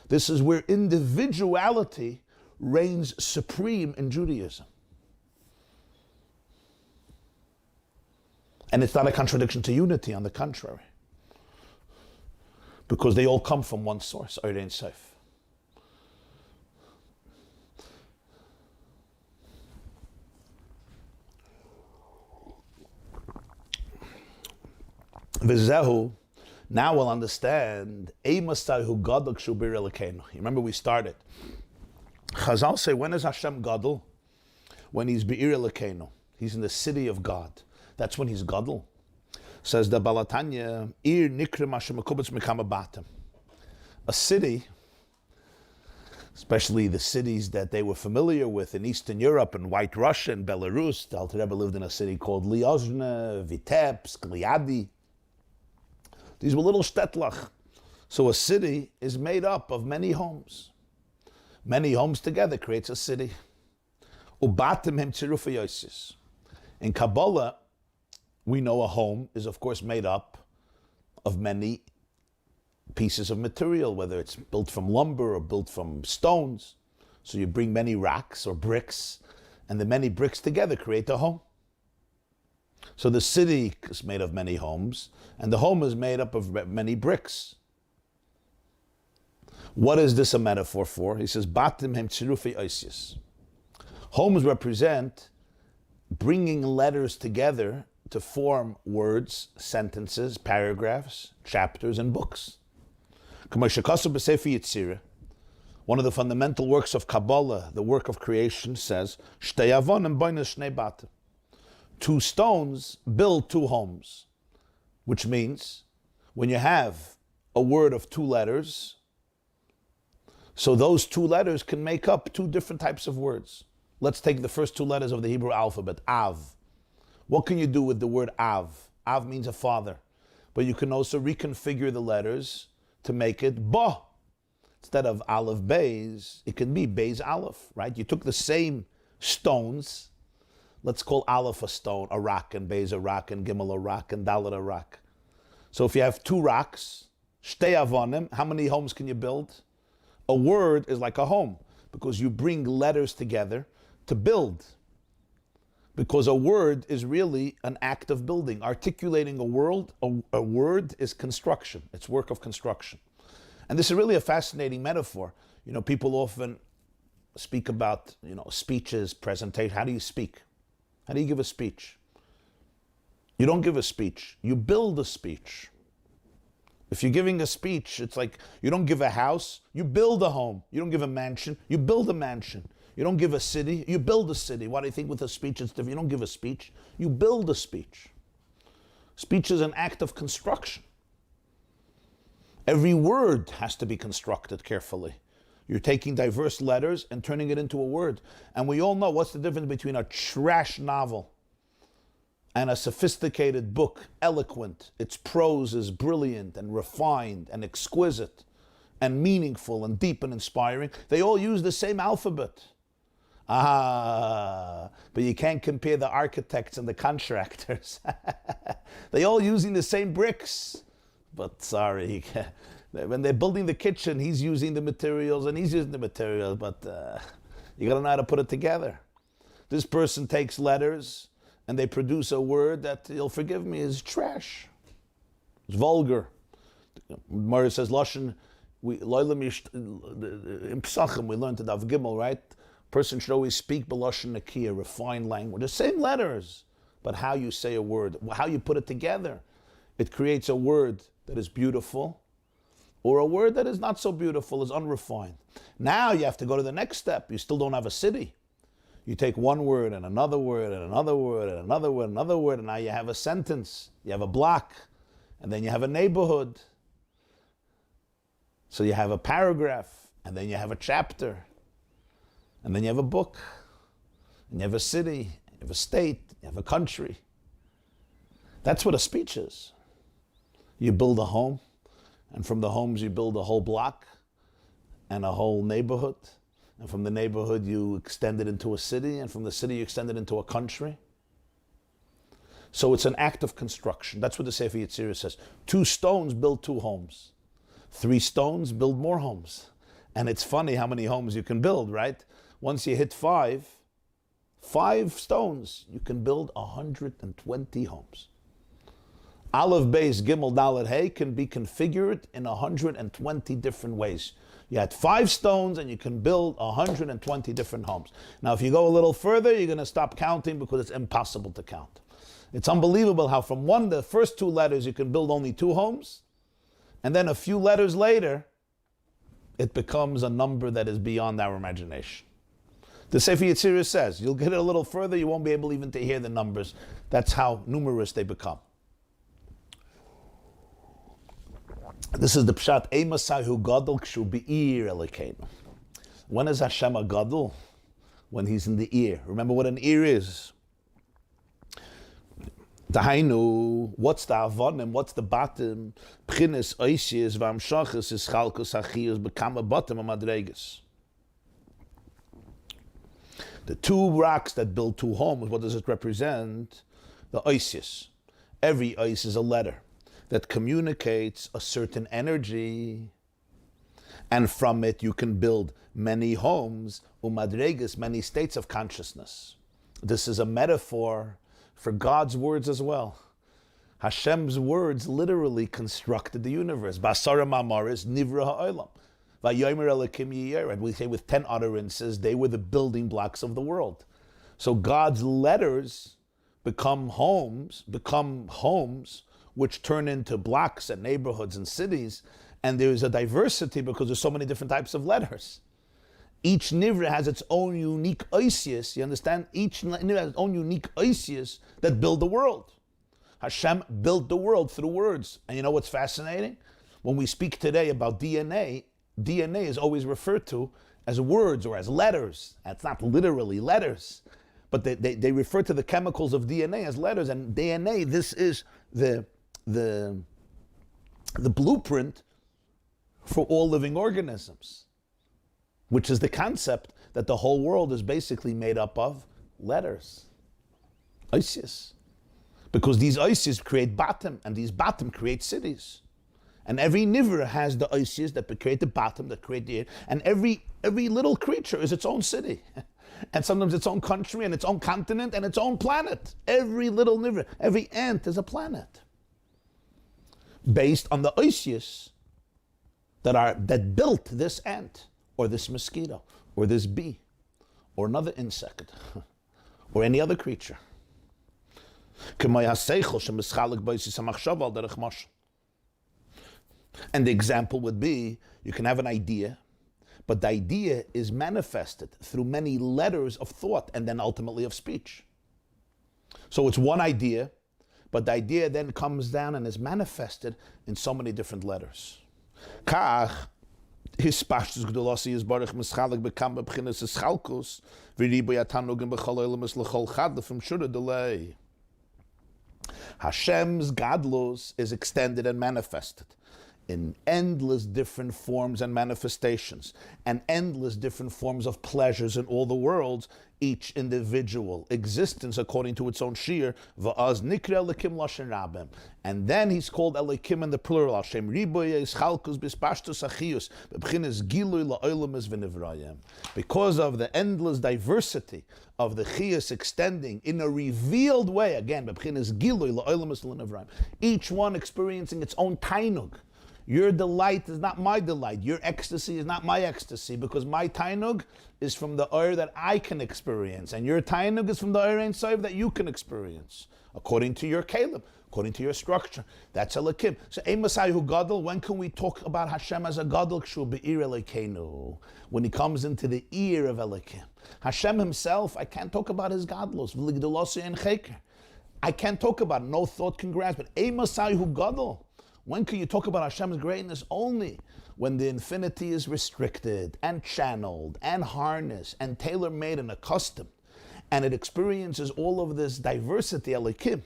This is where individuality reigns supreme in Judaism. And it's not a contradiction to unity, on the contrary. Because they all come from one source, Eir Ein Sof. V'zehu, now we'll understand. You remember we started. Chazal say, when is Hashem Gadol? When he's Be'ir Elokeinu. He's in the city of God. That's when he's Gadol. Says the Baal HaTanya, Ir Nikrim Hashem Mekubetz Mekama Batim. A city, especially the cities that they were familiar with in Eastern Europe and White Russia and Belarus. The Alter Rebbe lived in a city called Liozne, Vitebsk, Liadi. These were little shtetlach. So a city is made up of many homes. Many homes together creates a city. Ubatim hem tzirufa yosis. In Kabbalah, we know a home is of course made up of many pieces of material, whether it's built from lumber or built from stones. So you bring many rocks or bricks, and the many bricks together create a home. So the city is made of many homes, and the home is made up of many bricks. What is this a metaphor for? He says, Batim hem tzirufi oisius. Homes represent bringing letters together to form words, sentences, paragraphs, chapters, and books. One of the fundamental works of Kabbalah, the work of creation, says, two stones build two homes, which means when you have a word of two letters, so those two letters can make up two different types of words. Let's take the first two letters of the Hebrew alphabet, Av. What can you do with the word Av? Av means a father. But you can also reconfigure the letters to make it Ba. Instead of Aleph Beis, it can be Beis Aleph, right? You took the same stones. Let's call Aleph a stone, a rock, and Beis a rock, and Gimel a rock, and Dalet a rock. So if you have two rocks, Shtei Avonim, how many homes can you build? A word is like a home, because you bring letters together to build. Because a word is really an act of building. Articulating a word is construction. It's work of construction. And this is really a fascinating metaphor. People often speak about, speeches, presentation. How do you speak? How do you give a speech? You don't give a speech. You build a speech. If you're giving a speech, it's like you don't give a house, you build a home. You don't give a mansion, you build a mansion. You don't give a city, you build a city. Why do you think with a speech it's different? You don't give a speech, you build a speech. Speech is an act of construction. Every word has to be constructed carefully. You're taking diverse letters and turning it into a word. And we all know what's the difference between a trash novel and a sophisticated book, eloquent. Its prose is brilliant and refined and exquisite and meaningful and deep and inspiring. They all use the same alphabet. But you can't compare the architects and the contractors. They all using the same bricks. But sorry, when they're building the kitchen, he's using the materials and he's using the materials, but you gotta know how to put it together. This person takes letters and they produce a word that, you'll forgive me, is trash. It's vulgar. Maamer says, Lashon, in Pesachim, we learned to Daf Gimel, right? Person should always speak b'lashon nakiya, refined language. The same letters, but how you say a word, how you put it together. It creates a word that is beautiful, or a word that is not so beautiful, is unrefined. Now you have to go to the next step. You still don't have a city. You take one word and another word and another word and another word and another word, and now you have a sentence, you have a block, and then you have a neighborhood. So you have a paragraph, and then you have a chapter, and then you have a book, and you have a city, you have a state, you have a country. That's what a speech is. You build a home, and from the homes you build a whole block and a whole neighborhood. And from the neighborhood you extend it into a city, and from the city you extend it into a country. So it's an act of construction. That's what the Sefer Yetzirah says. 2 stones build 2 homes. 3 stones build more homes. And it's funny how many homes you can build, right? Once you hit 5 stones, you can build 120 homes. Aleph, Beis, Gimel, Dalet, Hey can be configured in 120 different ways. You had 5 stones and you can build 120 different homes. Now, if you go a little further, you're going to stop counting because it's impossible to count. It's unbelievable how from the first 2 letters, you can build only 2 homes. And then a few letters later, it becomes a number that is beyond our imagination. The Sefer Yetzirah says, you'll get it a little further, you won't be able even to hear the numbers. That's how numerous they become. This is the Pshat, Eimasahu Gadol Kshu Be'ir Elokeinu. When is Hashem a Gadol? When he's in the ear. Remember what an ear is. Dahainu, what's the avonim, what's the bottom? Pchinis, oisius, v'amshachis, is chalkus, achiyus, bekama bottom of madregas. The 2 rocks that build 2 homes, what does it represent? The oisius. Every ois is a letter that communicates a certain energy, and from it you can build many homes, umadregas, many states of consciousness. This is a metaphor for God's words as well. Hashem's words literally constructed the universe. Basara mamaris nivra ha'olam. Vayomer Elokim yiyeh. And we say with 10 utterances, they were the building blocks of the world. So God's letters become homes, which turn into blocks and neighborhoods and cities, and there's a diversity because there's so many different types of letters. Each nivra has its own unique oisius, you understand? Each nivra has its own unique oisius that build the world. Hashem built the world through words. And you know what's fascinating? When we speak today about DNA, DNA is always referred to as words or as letters. It's not literally letters, but they refer to the chemicals of DNA as letters, and DNA, this is the blueprint for all living organisms, which is the concept that the whole world is basically made up of letters. Oisius. Because these oisius create bottom, and these bottom create cities. And every nivra has the oisius that create the bottom, that create the air, and every little creature is its own city. and sometimes its own country, and its own continent, and its own planet. Every little nivra, every ant is a planet. Based on the oisius that built this ant, or this mosquito, or this bee, or another insect, or any other creature. And the example would be, you can have an idea, but the idea is manifested through many letters of thought and then ultimately of speech. So it's one idea, but the idea then comes down and is manifested in so many different letters. Kach, his pashtus gdolasi is barach mischalik bekam bebchinas is chalkus v'riboy atanugim b'chol olamis l'chol chad from shura delay. Hashem's gadlus is extended and manifested in endless different forms and manifestations, and endless different forms of pleasures in all the worlds, each individual existence according to its own shir, va'az nikra elikim lashon rabim. And then he's called elikim in the plural, Hashem riboye ischalkus bispashtus achiyus, bebchinas gilui la'olamis v'nivrayim. Because of the endless diversity of the chiyus extending in a revealed way, again, bebchinas gilui la'olamis v'nivrayim. Each one experiencing its own tainug. Your delight is not my delight. Your ecstasy is not my ecstasy, because my tainug is from the oir that I can experience, and your tainug is from the oir ein sof that you can experience, according to your kalim, according to your structure. That's elikim. So, Eimasai gadol. When can we talk about Hashem as a gadol? Kshu be'ir elikenu. When he comes into the ear of elikim. Hashem himself, I can't talk about his gadlos. V'ligdolasi en cheker. I can't talk about it. No thought can grasp. But Eimasai gadol. When can you talk about Hashem's greatness? Only when the infinity is restricted and channeled and harnessed and tailor-made and accustomed, and it experiences all of this diversity, elikim,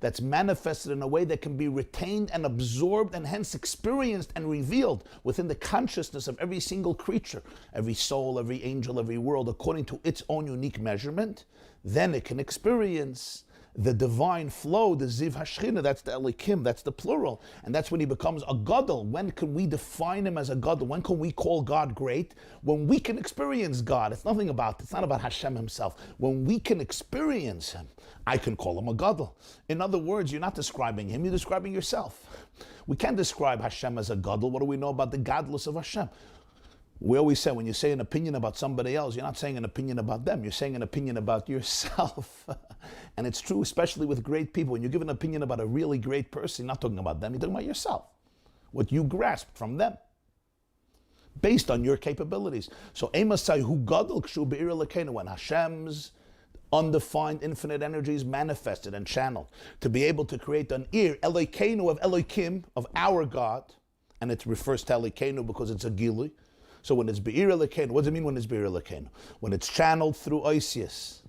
that's manifested in a way that can be retained and absorbed and hence experienced and revealed within the consciousness of every single creature, every soul, every angel, every world, according to its own unique measurement, then it can experience the divine flow, the Ziv Hashchina, that's the Elikim, that's the plural. And that's when he becomes a Gadol. When can we define him as a Gadol? When can we call God great? When we can experience God. It's not about Hashem himself. When we can experience him, I can call him a Gadol. In other words, you're not describing him, you're describing yourself. We can't describe Hashem as a Gadol. What do we know about the Gadlus of Hashem? We always say, when you say an opinion about somebody else, you're not saying an opinion about them, you're saying an opinion about yourself. And it's true, especially with great people. When you give an opinion about a really great person, you're not talking about them, you're talking about yourself. What you grasped from them, based on your capabilities. So, Eimasai hu gadol kshu be'ir elokeinu, when Hashem's undefined infinite energy is manifested and channeled, to be able to create an ear, Elokeinu of Elokim, of our God, and it refers to Elokeinu because it's a gilui. So when it's Be'ir Elokeinu, what does it mean when it's Be'ir Elokeinu? When it's channeled through oisius,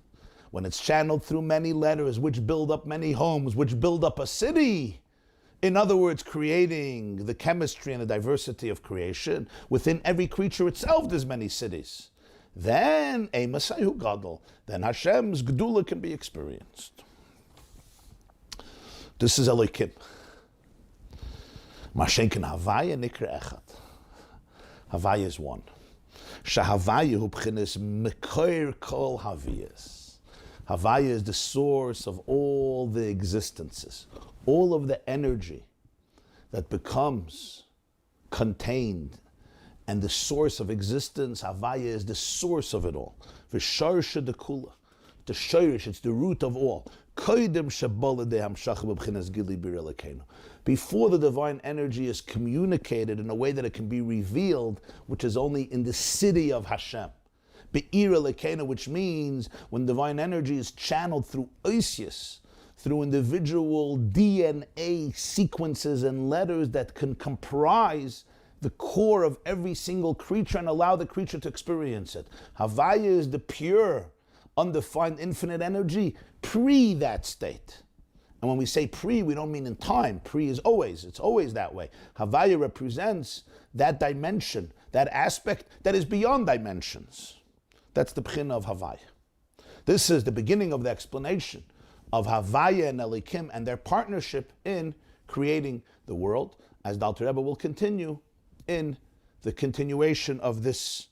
when it's channeled through many letters, which build up many homes, which build up a city. In other words, creating the chemistry and the diversity of creation. Within every creature itself, there's many cities. Then, Eimasai gadol, then Hashem's Gedula can be experienced. This is Elokim. Mashenkin Havaya Nikra Echad. Havaya is one. Shahavaya hu b'chinas mekoir kol haviyas. Havaya is the source of all the existences, all of the energy that becomes contained, and the source of existence. Havaya is the source of it all. V'sharsha dekula, the shirish, it's the root of all. Before the divine energy is communicated in a way that it can be revealed, which is only in the city of Hashem. Which means when divine energy is channeled through oisius, through individual DNA sequences and letters that can comprise the core of every single creature and allow the creature to experience it. Havaya is the pure, undefined infinite energy pre that state. And when we say pre, we don't mean in time. Pre is always, it's always that way. Havaya represents that dimension, that aspect that is beyond dimensions. That's the pchina of Havaya. This is the beginning of the explanation of Havaya and Elikim and their partnership in creating the world, as the Alter Rebbe will continue in the continuation of this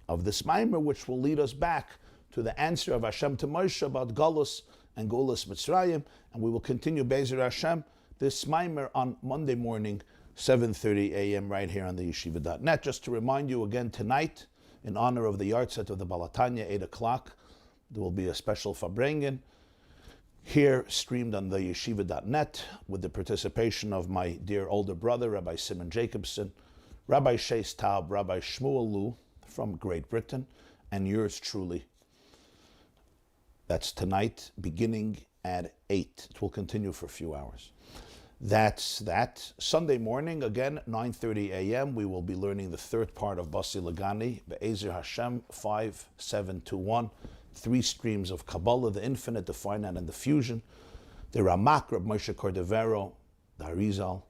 Maamer, which will lead us back to the answer of Hashem to Moshe about Galus and Gulas Mitzrayim, and we will continue Be'ezer Hashem this Maamer on Monday morning, 7:30 a.m. right here on the yeshiva.net. Just to remind you again, tonight, in honor of the yahrzeit of the Baal HaTanya, 8 o'clock, there will be a special Farbrengen here streamed on the yeshiva.net with the participation of my dear older brother, Rabbi Simon Jacobson, Rabbi Sheis Taub, Rabbi Shmuel Lu from Great Britain, and yours truly. That's tonight, beginning at 8. It will continue for a few hours. That's that. Sunday morning, again, 9:30 a.m., we will be learning the third part of Basi Lagani, Be'ezer Hashem, 5721, 3 streams of Kabbalah, the infinite, the finite, and the fusion. The Ramak, Reb Moshe Cordovero, the Arizal,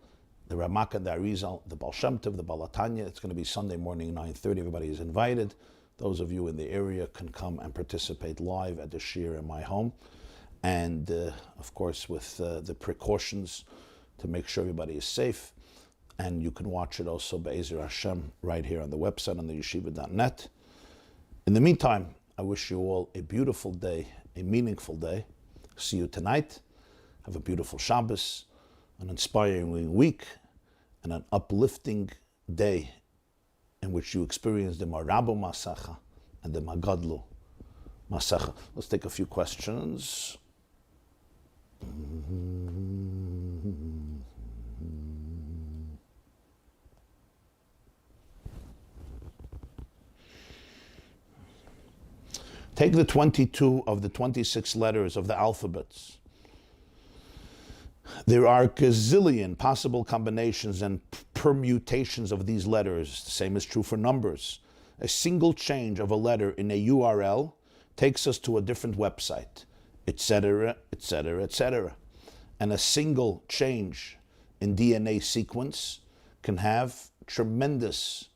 the Ramak and the Arizal, the Baal Shem Tov, the Baal HaTanya. It's going to be Sunday morning, 9:30. Everybody is invited. Those of you in the area can come and participate live at the shir in my home. And, of course, with the precautions to make sure everybody is safe. And you can watch it also, Be'ezer Hashem, right here on the website, on the yeshiva.net. In the meantime, I wish you all a beautiful day, a meaningful day. See you tonight. Have a beautiful Shabbos, an inspiring week, and an uplifting day in which you experience the Marabu Masacha and the Magadlu Masacha. Let's take a few questions. Take the 22 of the 26 letters of the alphabets. There are a gazillion possible combinations and permutations of these letters. The same is true for numbers. A single change of a letter in a URL takes us to a different website, etc., etc., etc. And a single change in DNA sequence can have tremendous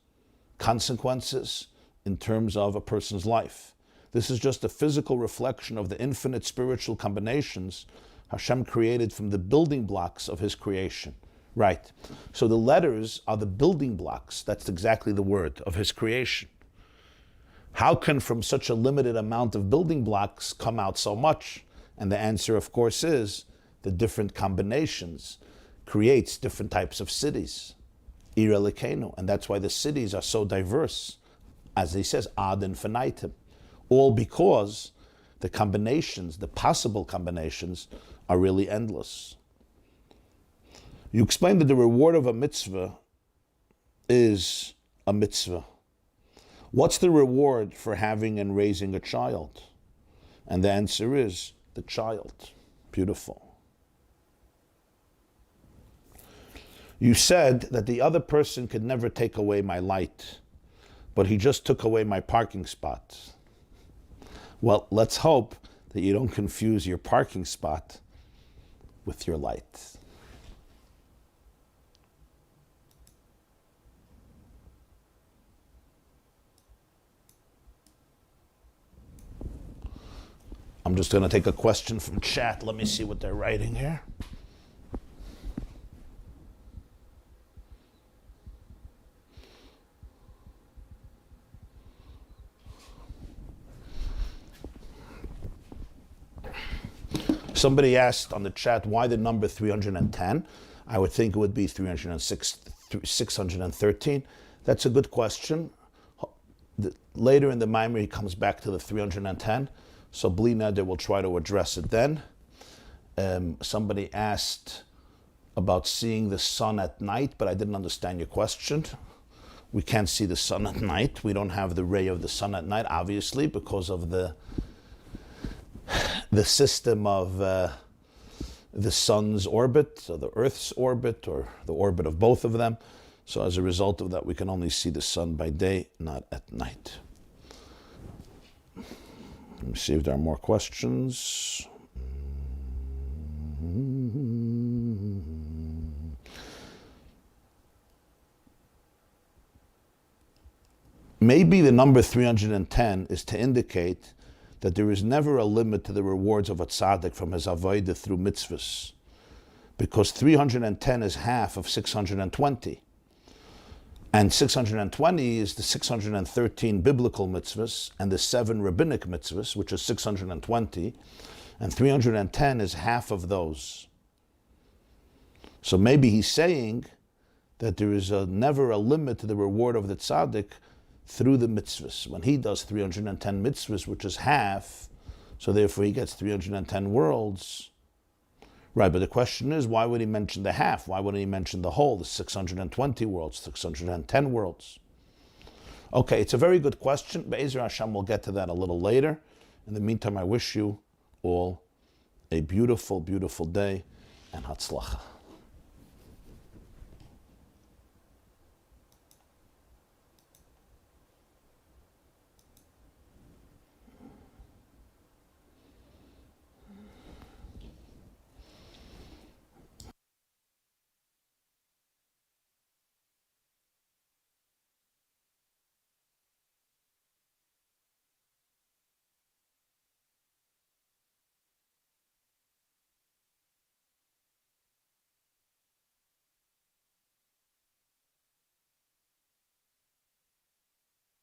consequences in terms of a person's life. This is just a physical reflection of the infinite spiritual combinations Hashem created from the building blocks of His creation. Right. So the letters are the building blocks, that's exactly the word, of His creation. How can from such a limited amount of building blocks come out so much? And the answer, of course, is the different combinations creates different types of cities. Ir Elokeinu. And that's why the cities are so diverse. As He says, ad infinitum. All because the combinations, the possible combinations, are really endless. You explained that the reward of a mitzvah is a mitzvah. What's the reward for having and raising a child? And the answer is the child. Beautiful. You said that the other person could never take away my light, but he just took away my parking spot. Well, let's hope that you don't confuse your parking spot with your light. I'm just going to take a question from chat. Let me see what they're writing here. Somebody asked on the chat why the number 310. I would think it would be 306, 613. That's a good question. Later in the Maamer, he comes back to the 310. So Bli Neder will try to address it then. Somebody asked about seeing the sun at night, but I didn't understand your question. We can't see the sun at night. We don't have the ray of the sun at night, obviously, because of the system of the sun's orbit, or the Earth's orbit, or the orbit of both of them. So as a result of that, we can only see the sun by day, not at night. Let me see if there are more questions. Maybe the number 310 is to indicate that there is never a limit to the rewards of a tzaddik from his avodah through mitzvahs, because 310 is half of 620. And 620 is the 613 biblical mitzvahs and the 7 rabbinic mitzvahs, which is 620, and 310 is half of those. So maybe he's saying that there is never a limit to the reward of the tzaddik through the mitzvahs. When he does 310 mitzvahs, which is half, so therefore he gets 310 worlds. Right, but the question is, why would he mention the half? Why wouldn't he mention the whole, the 620 worlds, 610 worlds? Okay, it's a very good question. Be'ezer Hashem, we'll get to that a little later. In the meantime, I wish you all a beautiful, beautiful day and hatzlacha.